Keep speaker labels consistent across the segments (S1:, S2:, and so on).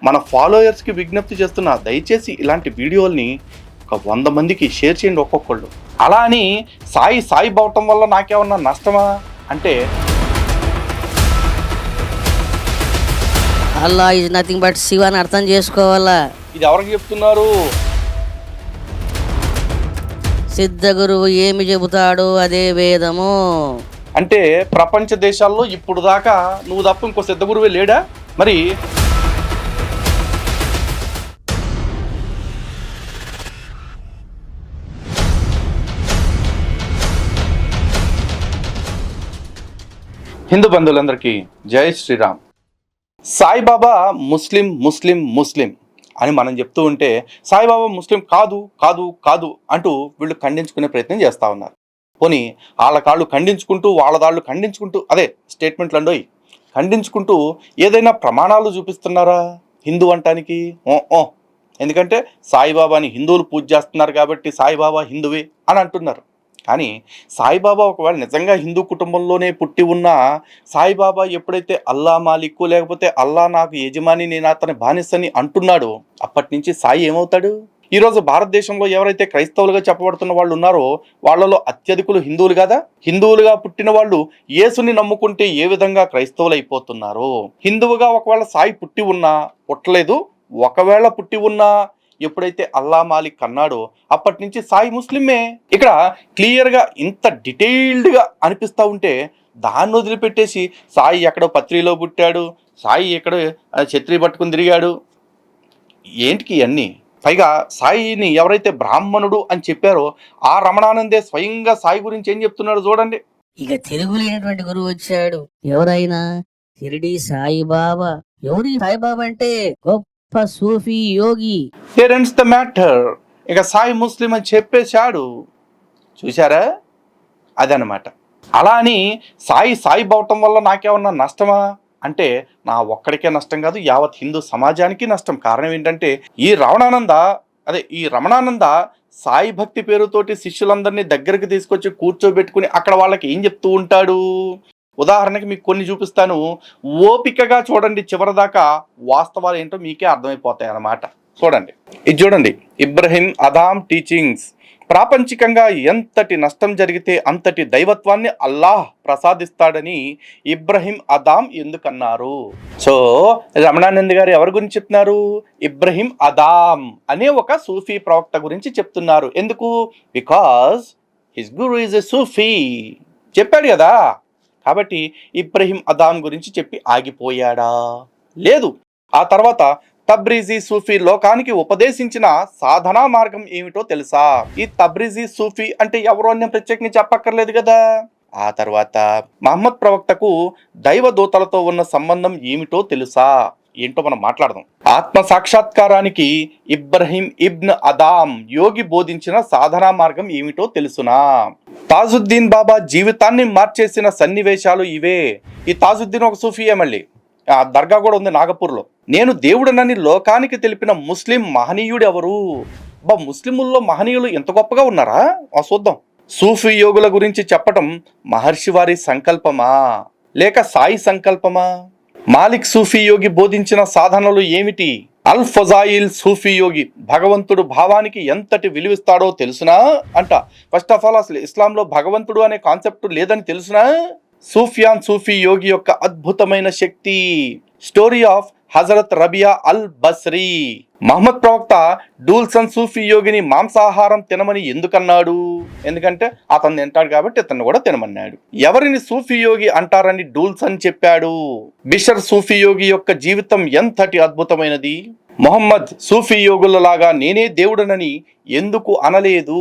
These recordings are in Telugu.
S1: మన ఫాలోయర్స్కి విజ్ఞప్తి చేస్తున్నా, దయచేసి ఇలాంటి వీడియోల్ని ఒక 100 మందికి షేర్ చేయండి ఒక్కొక్కళ్ళు. అలా అని సాయి బావటం వల్ల నాకేమన్నా నష్టమా అంటే,
S2: అల్లా ఈజ్ నథింగ్ బట్ శివ అని అర్థం చేసుకోవాలా.
S1: ఇది ఎవరికి చెప్తున్నారు?
S2: సిద్ధ గురువు ఏమి చెబుతాడో అదే వేదము.
S1: అంటే ప్రపంచ దేశాల్లో ఇప్పుడు దాకా నువ్వు తప్ప ఇంకో సిద్ధ గురువే లేడా? మరి హిందూ బంధువులందరికీ జై శ్రీరామ్. సాయిబాబా ముస్లిం ముస్లిం ముస్లిం అని మనం చెప్తూ ఉంటే, సాయిబాబా ముస్లిం కాదు కాదు కాదు అంటూ వీళ్ళు ఖండించుకునే ప్రయత్నం చేస్తూ ఉన్నారు. పోనీ వాళ్ళ కాళ్ళు ఖండించుకుంటూ, వాళ్ళ దాళ్ళు ఖండించుకుంటూ, అదే స్టేట్మెంట్లు అండోయి ఖండించుకుంటూ ఏదైనా ప్రమాణాలు చూపిస్తున్నారా హిందూ అంటానికి? ఎందుకంటే సాయిబాబాని హిందువులు పూజ చేస్తున్నారు కాబట్టి సాయిబాబా హిందువే అని అంటున్నారు. కానీ సాయిబాబా ఒకవేళ నిజంగా హిందూ కుటుంబంలోనే పుట్టి ఉన్న సాయిబాబా ఎప్పుడైతే అల్లా మాలిక్కు లేకపోతే అల్లా నాకు యజమాని, నేను అతని బానిసని అంటున్నాడో అప్పటి నుంచి సాయి ఏమవుతాడు? ఈరోజు భారతదేశంలో ఎవరైతే క్రైస్తవులుగా చెప్పబడుతున్న వాళ్ళు ఉన్నారో వాళ్ళలో అత్యధికులు హిందువులు కదా. హిందువులుగా పుట్టిన వాళ్ళు యేసుని నమ్ముకుంటే ఏ విధంగా క్రైస్తవులు అయిపోతున్నారో, హిందువుగా ఒకవేళ సాయి పుట్టి ఉన్నా, పుట్టలేదు, ఒకవేళ పుట్టి ఉన్నా ఎప్పుడైతే అల్లా మాలిక్ అన్నాడో అప్పటి నుంచి సాయి ముస్లిమే. ఇక్కడ క్లియర్గా ఇంత డీటెయిల్డ్గా అనిపిస్తూ ఉంటే దాన్ని వదిలిపెట్టేసి సాయి ఎక్కడో పత్రిలో పుట్టాడు, సాయి ఎక్కడో ఛత్రి పట్టుకుని తిరిగాడు, ఏంటికి ఇవన్నీ? పైగా సాయిని ఎవరైతే బ్రాహ్మణుడు అని చెప్పారో ఆ రమణానందే స్వయంగా సాయి గురించి ఏం చెప్తున్నాడు చూడండి.
S2: ఇక తిరుగులేనటువంటి గురువు వచ్చాడు. ఎవరైనా షిరిడి సాయిబాబా. ఎవరి సాయిబాబా అంటే గొప్ప సూఫీ యోగి.
S1: Here ends the matter. ఇక సాయి ముస్లిం అని చెప్పేశాడు. చూసారా? అదనమాట. అలా అని సాయి బావటం వల్ల నాకేమన్నా నష్టమా అంటే, నా ఒక్కడికే నష్టం కాదు, యావత్ హిందూ సమాజానికి నష్టం. కారణం ఏంటంటే ఈ రమణానంద సాయి భక్తి పేరుతోటి శిష్యులందరినీ దగ్గరికి తీసుకొచ్చి కూర్చోబెట్టుకుని అక్కడ వాళ్ళకి ఏం చెప్తూ ఉంటాడు? ఉదాహరణకి మీకు కొన్ని చూపిస్తాను, ఓపికగా చూడండి చివరిదాకా, వాస్తవాలు ఏంటో మీకే అర్థమైపోతాయి అన్నమాట. చూడండి, ఇది చూడండి, ఇబ్రహీం అదాం టీచింగ్స్. ప్రాపంచికంగా ఎంతటి నష్టం జరిగితే అంతటి దైవత్వాన్ని అల్లాహ్ ప్రసాదిస్తాడని ఇబ్రహీం అదాం ఎందుకన్నారు? సో రమణానంద్ గారు ఎవరి గురించి చెప్తున్నారు? ఇబ్రహీం అదాం అనే ఒక సూఫీ ప్రవక్త గురించి చెప్తున్నారు. ఎందుకు? Because his guru is a Sufi. చెప్పాడు కదా. కాబట్టి ఇబ్రహీం అదాం గురించి చెప్పి ఆగిపోయాడా? లేదు. ఆ తర్వాత తబ్రీజీ సూఫీ లోకానికి ఉపదేశించిన సాధనా మార్గం ఏమిటో తెలుసా? ఈ తబ్రీజీ సూఫీ అంటే ఎవరో అని ప్రత్యేకంగా చెప్పక్కర్లేదు కదా. ఆ తర్వాత మహమ్మద్ ప్రవక్తకు దైవ దూతలతో ఉన్న సంబంధం ఏమిటో తెలుసా? ఏంటో మనం మాట్లాడదాం. ఆత్మ సాక్షాత్కారానికి ఇబ్రహీం ఇబ్న్ అదాం యోగి బోధించిన సాధనా మార్గం ఏమిటో తెలుసునా? తాజుద్దీన్ బాబా జీవితాన్ని మార్చేసిన సన్నివేశాలు ఇవే. ఈ తాజుద్దీన్ ఒక సూఫీయే. మళ్ళీ ఆ దర్గా కూడా ఉంది నాగపూర్లో. నేను దేవుడనని లోకానికి తెలిపిన ముస్లిం మహనీయుడు ఎవరు? ముస్లిముల్లో మహనీయులు ఎంత గొప్పగా ఉన్నారా? చూద్దాం. సూఫీ యోగుల గురించి చెప్పటం మహర్షి వారి సంకల్పమా లేక సాయి సంకల్పమా? మాలిక్ సూఫీ యోగి బోధించిన సాధనలు ఏమిటి? అల్ ఫజాయిల్ సూఫీ యోగి భగవంతుడు భావానికి ఎంతటి విలువిస్తాడో తెలుసునా అంట. ఫస్ట్ ఆఫ్ ఆల్ అసలు ఇస్లాంలో భగవంతుడు అనే కాన్సెప్ట్ లేదని తెలుసునా? సూఫియాన్ సూఫీ యోగి యొక్క అద్భుతమైన శక్తి. స్టోరీ ఆఫ్ హజరత్ రబియా అల్ బస్రీ. మహమ్మద్ ప్రవక్త డూల్సన్ సూఫీ యోగిని మాంసాహారం తినమని ఎందుకన్నాడు? ఎందుకంటే అతను తింటాడు కాబట్టి అతన్ని కూడా తినమన్నాడు. ఎవరిని సూఫీ యోగి అంటారని డూల్సన్ చెప్పాడు? బిషర్ సూఫీ యోగి యొక్క జీవితం ఎంతటి అద్భుతమైనది. మొహమ్మద్ సూఫీ యోగులలాగా నేనే దేవుడనని ఎందుకు అనలేదు?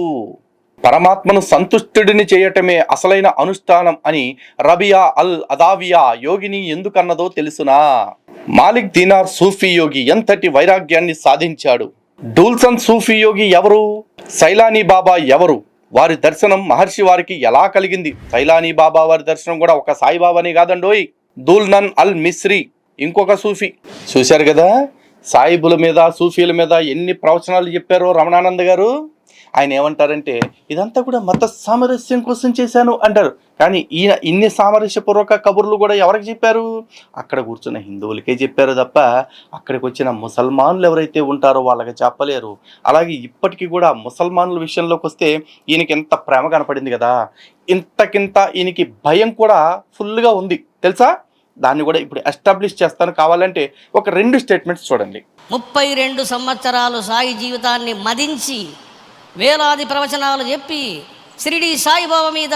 S1: పరమాత్మను సంతుష్టుడిని చేయటమే అసలైన అనుష్ఠానం అని రబియా అల్ అదావియా యోగిని ఎందుకన్నదో తెలుసునా? మాలిక్ దీనార్ సూఫీ యోగి ఎంతటి వైరాగ్యాన్ని సాధించాడు? డూల్సన్ సూఫీ యోగి ఎవరు? సైలానీ బాబా ఎవరు? వారి దర్శనం మహర్షి వారికి ఎలా కలిగింది? సైలానీ బాబా వారి దర్శనం కూడా ఒక సాయిబాబాని కాదండోయ్. దూల్నన్ అల్ మిస్రీ ఇంకొక సూఫీ. చూశారు కదా సాయిబుల మీద, సూఫీల మీద ఎన్ని ప్రవచనాలు చెప్పారో రమణానంద గారు. ఆయన ఏమంటారంటే ఇదంతా కూడా మత సామరస్యం కోసం చేశాను అంటారు. కానీ ఈయన ఇన్ని సామరస్యపూర్వక కబుర్లు కూడా ఎవరికి చెప్పారు? అక్కడ కూర్చున్న హిందువులకే చెప్పారు తప్ప అక్కడికి వచ్చిన ముసల్మానులు ఎవరైతే ఉంటారో వాళ్ళకి చెప్పలేరు. అలాగే ఇప్పటికీ కూడా ముసల్మానుల విషయంలోకి వస్తే ఈయనకి ఎంత ప్రేమ కనపడింది కదా, ఇంతకింత ఈయనకి భయం కూడా ఫుల్గా ఉంది తెలుసా. దాన్ని కూడా ఇప్పుడు ఎస్టాబ్లిష్ చేస్తాను. కావాలంటే ఒక 2 స్టేట్మెంట్స్ చూడండి.
S2: 32 సంవత్సరాలు సాయి జీవితాన్ని మదించి వేలాది ప్రవచనాలు చెప్పి షిరిడి సాయిబాబా మీద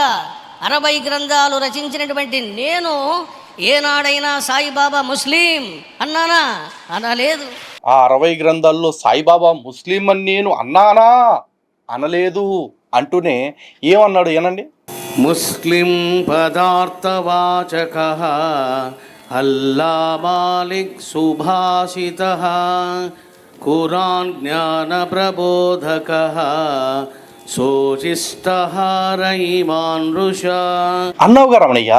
S2: 60 గ్రంథాలు రచించినటువంటి నేను ఏనాడైనా సాయిబాబా ముస్లిం అన్నానా? అనలేదు.
S1: ఆ 60 గ్రంథాల్లో సాయిబాబా ముస్లిం అని నేను అన్నానా? అనలేదు. అంటూనే ఏమన్నాడు ఏనండి?
S3: ముస్లిం పదార్థవాచక అల్లా మాలిక్ సుభాషిత ఖురాన్ జ్ఞాన ప్రబోధక శోచిష్ట రయిమాన్ ఋషా
S1: అన్నావుగా రమణయ్య.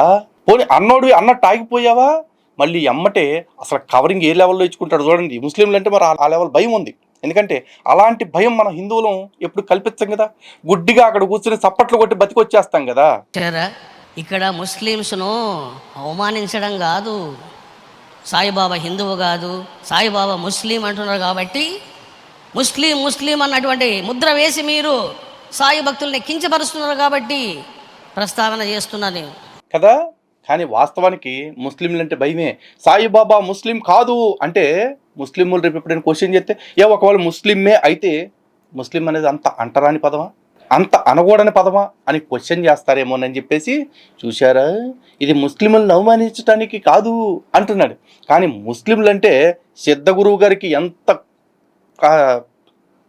S1: పోనీ అన్నోడు అన్నట్టు ఆగిపోయావా? మళ్ళీ ఎమ్మటే అసలు కవరింగ్ ఏ లెవెల్లో ఇచ్చుకుంటాడు చూడండి. ముస్లింలు అంటే మరి ఆ లెవెల్ భయం ఉంది. ఎందుకంటే అలాంటి భయం మన హిందువులం ఎప్పుడు కల్పించాం కదా. గుడ్డిగా అక్కడ కూర్చుని చప్పట్లు కొట్టి బతికొచ్చేస్తాం కదా.
S2: ఇక్కడ ముస్లిమ్స్ను అవమానించడం కాదు, సాయిబాబా హిందువు కాదు, సాయిబాబా ముస్లిం అంటున్నారు కాబట్టి ముస్లిం ముస్లిం అన్నటువంటి ముద్ర వేసి మీరు సాయి భక్తుల్ని కించపరుస్తున్నారు కాబట్టి ప్రస్తావన చేస్తున్నది
S1: కదా. కానీ వాస్తవానికి ముస్లింలు అంటే భయమే. సాయిబాబా ముస్లిం కాదు అంటే ముస్లింలు రేపు ఎప్పుడైనా క్వశ్చన్ చేస్తే ఒకవేళ ముస్లిమే అయితే ముస్లిం అనేది అంత అంటరాని పదమా, అంత అనకూడని పదమా అని క్వశ్చన్ చేస్తారేమోనని చెప్పేసి చూశారా, ఇది ముస్లింలను అవమానించడానికి కాదు అంటున్నాడు. కానీ ముస్లింలు అంటే సిద్ధ గురువు గారికి ఎంత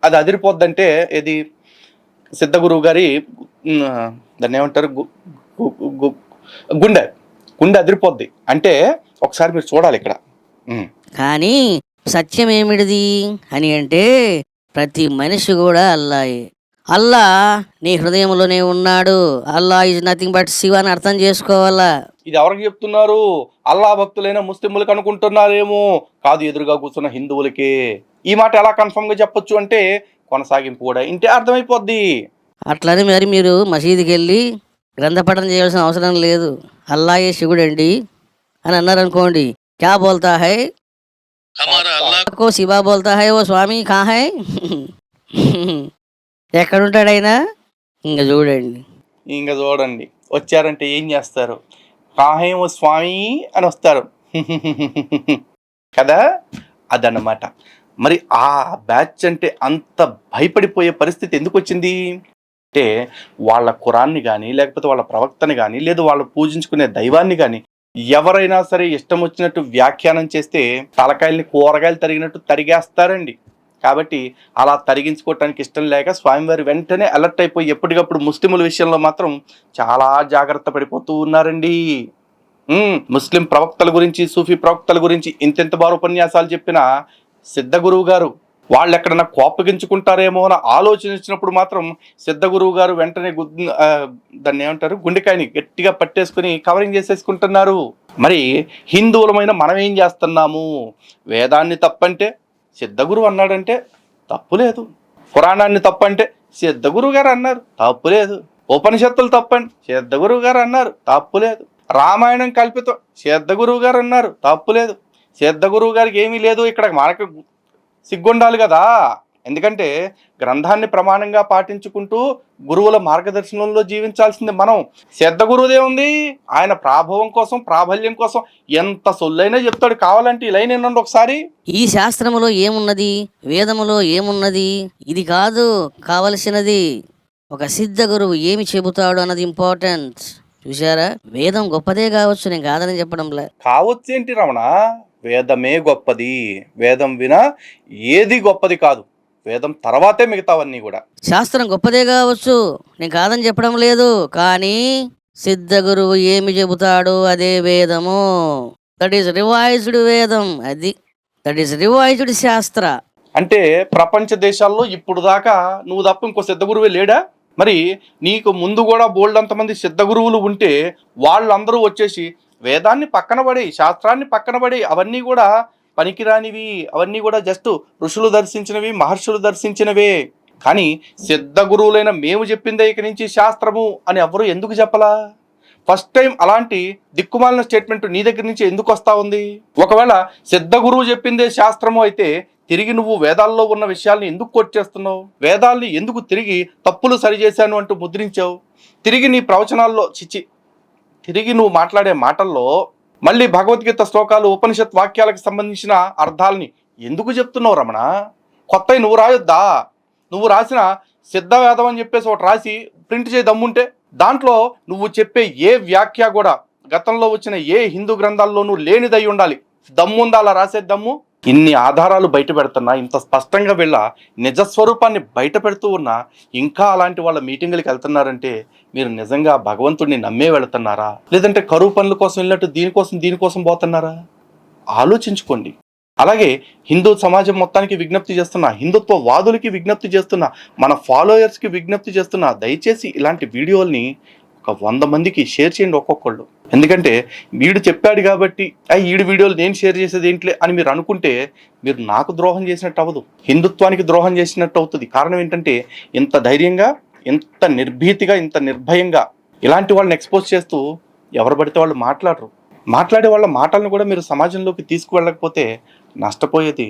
S1: అది అదిరిపోద్దంటే, ఇది సిద్ధ గురువు గారి దాన్ని ఏమంటారు గుండె అదిరిపోద్ది అంటే ఒకసారి మీరు చూడాలి ఇక్కడ.
S2: కానీ సత్యం ఏమిటిది అని అంటే ప్రతి మనిషి కూడా అల్లాయే. అల్లా నీ హృదయంలోనే ఉన్నాడు. అల్లా ఈజ్ నథింగ్ బట్ శివ అని అర్థం చేసుకోవాలా.
S1: ఇది ఎవరికి చెప్తున్నారు? అల్లా భక్తులైన ముస్లింలకు అనుకుంటున్నారేమో, కాదు ఎదురుగా కూర్చున్న హిందువులకే. ఈ మాట ఎలా కన్ఫర్మ్ గా చెప్పొచ్చు అంటే కొనసాగింపు కూడా ఇంటే అర్థమైపోద్ది.
S2: అట్లని మరి మీరు మసీదుకి వెళ్ళి గ్రంథపఠనం చేయాల్సిన అవసరం లేదు. అల్లాయే శివుడండి అని అన్నారనుకోండి, క్యా బోల్తా హై కో శివా బోల్తా హై, ఓ స్వామి కా హై ఎక్కడుంటాడైనా? ఇంకా చూడండి
S1: వచ్చారంటే ఏం చేస్తారు? కాహే ఓ స్వామి అని వస్తారు కదా. అదన్నమాట. మరి ఆ బ్యాచ్ అంటే అంత భయపడిపోయే పరిస్థితి ఎందుకు వచ్చింది అంటే వాళ్ళ ఖురాన్ని కానీ లేకపోతే వాళ్ళ ప్రవక్తని కానీ లేదు వాళ్ళు పూజించుకునే దైవాన్ని కానీ ఎవరైనా సరే ఇష్టం వచ్చినట్టు వ్యాఖ్యానం చేస్తే తలకాయల్ని కూరగాయలు తరిగినట్టు తరిగేస్తారండి. కాబట్టి అలా తరిగించుకోవటానికి ఇష్టం లేక స్వామివారి వెంటనే అలర్ట్ అయిపోయి ఎప్పటికప్పుడు ముస్లింల విషయంలో మాత్రం చాలా జాగ్రత్త పడిపోతూ ఉన్నారండి. ముస్లిం ప్రవక్తల గురించి సూఫీ ప్రవక్తల గురించి ఇంతెంత బారు ఉపన్యాసాలు చెప్పిన సిద్ధ గురువు గారు వాళ్ళు ఎక్కడన్నా కోపగించుకుంటారేమో అని ఆలోచించినప్పుడు మాత్రం సిద్ధ గురువు గారు వెంటనే దాన్ని ఏమంటారు గుండెకాయని గట్టిగా పట్టేసుకుని కవరింగ్ చేసేసుకుంటున్నారు. మరి హిందువులమైన మనం ఏం చేస్తున్నాము? వేదాన్ని తప్పంటే సిద్ధ గురువు అన్నాడంటే తప్పులేదు, పురాణాన్ని తప్పంటే సిద్ధ గురువు గారు అన్నారు తప్పులేదు, ఉపనిషత్తులు తప్పండి సిద్ధ గురువు గారు అన్నారు తప్పులేదు, రామాయణం కల్పితం సిద్ధ గురువు గారు అన్నారు తప్పులేదు. సిద్ధ గురువు గారికి ఏమీ లేదు. ఇక్కడ మనకు సిగ్గుండాలి కదా. ఎందుకంటే గ్రంథాన్ని ప్రమాణంగా పాటించుకుంటూ గురువుల మార్గదర్శనంలో జీవించాల్సింది మనం. సిద్ధ గురువుదే ఉంది, ఆయన ప్రాభవం కోసం ప్రాబల్యం కోసం ఎంత సొల్లైనా చెప్తాడు. కావాలంటే ఈ లైన్ ఏంటంటే ఒకసారి,
S2: ఈ శాస్త్రములో ఏమున్నది, వేదములో ఏమున్నది, ఇది కాదు కావలసినది. ఒక సిద్ధ గురువు ఏమి చెబుతాడు అన్నది ఇంపార్టెంట్. చూసారా, వేదం గొప్పదే కావచ్చు, నేను కాదని చెప్పడంలే.
S1: కావచ్చు ఏంటి రమణ, వేదమే గొప్పది. వేదం వినా ఏది గొప్పది కాదు. వేదం తర్వాతే మిగతావన్నీ కూడా.
S2: శాస్త్రం గొప్పదే కావచ్చు, నేను కాదని చెప్పడం లేదు. కానీ సిద్ధ గురువు ఏమి చెబుతాడు అదే వేదము. దట్ ఈస్ రివైజ్డ్ వేదం. దట్ ఈస్ రివైజ్డ్ శాస్త్ర.
S1: అంటే ప్రపంచ దేశాల్లో ఇప్పుడు దాకా నువ్వు తప్ప ఇంకో సిద్ధ గురువే లేడా? మరి నీకు ముందు కూడా బోల్డ్ అంతమంది సిద్ధ గురువులు ఉంటే వాళ్ళందరూ వచ్చేసి వేదాన్ని పక్కన పడి శాస్త్రాన్ని పక్కన పడి అవన్నీ కూడా పనికిరానివి, అవన్నీ కూడా జస్ట్ ఋషులు దర్శించినవి మహర్షులు దర్శించినవే. కానీ సిద్ధ గురువులైన మేము చెప్పిందే ఇక నుంచి శాస్త్రము అని ఎవరు ఎందుకు చెప్పలా? ఫస్ట్ టైం అలాంటి దిక్కుమాలిన స్టేట్మెంట్ నీ దగ్గర నుంచి ఎందుకు వస్తా ఉంది? ఒకవేళ సిద్ధ గురువు చెప్పిందే శాస్త్రము అయితే తిరిగి నువ్వు వేదాల్లో ఉన్న విషయాల్ని ఎందుకు కోట్ చేస్తున్నావు? వేదాల్ని ఎందుకు తిరిగి తప్పులు సరిచేశాను అంటూ ముద్రించావు? తిరిగి నీ ప్రవచనాల్లో తిరిగి నువ్వు మాట్లాడే మాటల్లో మళ్ళీ భగవద్గీత శ్లోకాలు ఉపనిషత్ వాక్యాలకు సంబంధించిన అర్థాలని ఎందుకు చెప్తున్నావు రమణ? కొత్తవి నువ్వు రాయొద్దా? నువ్వు రాసిన సిద్ధవేదం అని చెప్పేసి ఒకటి రాసి ప్రింట్ చేయి దమ్ముంటే, దాంట్లో నువ్వు చెప్పే ఏ వ్యాఖ్య కూడా గతంలో వచ్చిన ఏ హిందూ గ్రంథాల్లోనూ లేనిదై ఉండాలి. దమ్ముందా అలా రాసే దమ్ము? ఇన్ని ఆధారాలు బయట పెడుతున్నా, ఇంత స్పష్టంగా వీళ్ళ నిజస్వరూపాన్ని బయట పెడుతూ ఉన్నా ఇంకా అలాంటి వాళ్ళ మీటింగులకు వెళ్తున్నారంటే మీరు నిజంగా భగవంతుడిని నమ్మే వెళుతున్నారా, లేదంటే కరువు పనుల కోసం వెళ్ళినట్టు దీనికోసం పోతున్నారా? ఆలోచించుకోండి. అలాగే హిందూ సమాజం మొత్తానికి విజ్ఞప్తి చేస్తున్నా, హిందుత్వ వాదులకి విజ్ఞప్తి చేస్తున్నా, మన ఫాలోయర్స్కి విజ్ఞప్తి చేస్తున్నా, దయచేసి ఇలాంటి వీడియోల్ని ఒక 100 మందికి షేర్ చేయండి ఒక్కొక్కళ్ళు. ఎందుకంటే వీడు చెప్పాడు కాబట్టి ఈడు వీడియోలు నేను షేర్ చేసేది ఏంట్లే అని మీరు అనుకుంటే మీరు నాకు ద్రోహం చేసినట్టు అవ్వదు, హిందుత్వానికి ద్రోహం చేసినట్టు అవుతుంది. కారణం ఏంటంటే ఇంత ధైర్యంగా, ఇంత నిర్భీతిగా, ఇంత నిర్భయంగా ఇలాంటి వాళ్ళని ఎక్స్పోజ్ చేస్తూ ఎవరు పడితే వాళ్ళు మాట్లాడే వాళ్ళ మాటలను కూడా మీరు సమాజంలోకి తీసుకువెళ్ళకపోతే నష్టపోయేది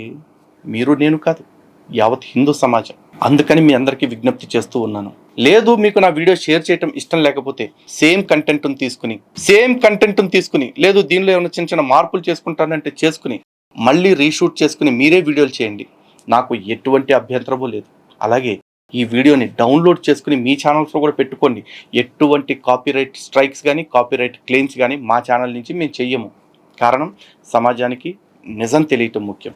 S1: మీరు నేను కాదు, యావత్ హిందూ సమాజం. అందుకని మీ అందరికీ విజ్ఞప్తి చేస్తూ ఉన్నాను. లేదు మీకు నా వీడియో షేర్ చేయటం ఇష్టం లేకపోతే సేమ్ కంటెంట్ను తీసుకుని లేదు దీనిలో ఏమైనా చిన్న మార్పులు చేసుకుంటానంటే చేసుకుని మళ్ళీ రీషూట్ చేసుకుని మీరే వీడియోలు చేయండి, నాకు ఎటువంటి అభ్యంతరమూ లేదు. అలాగే ఈ వీడియోని డౌన్లోడ్ చేసుకుని మీ ఛానల్స్లో కూడా పెట్టుకోండి. ఎటువంటి కాపీరైట్ స్ట్రైక్స్ కానీ కాపీరైట్ క్లెయిమ్స్ కానీ మా ఛానల్ నుంచి మేము చెయ్యము. కారణం సమాజానికి నిజం తెలియటం ముఖ్యం.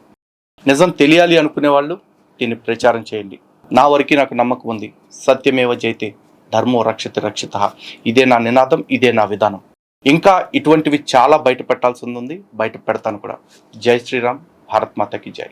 S1: నిజం తెలియాలి అనుకునే వాళ్ళు దీన్ని ప్రచారం చేయండి. నా వరకు నాకు నమ్మకం ఉంది. సత్యమేవ జయతే, ధర్మో రక్షితః. ఇదే నా నినాదం, ఇదే నా విధానం. ఇంకా ఇటువంటివి చాలా బయట పెట్టాల్సి ఉంది, బయట పెడతాను కూడా. జై శ్రీరామ్, భారత్ మాతకి జై.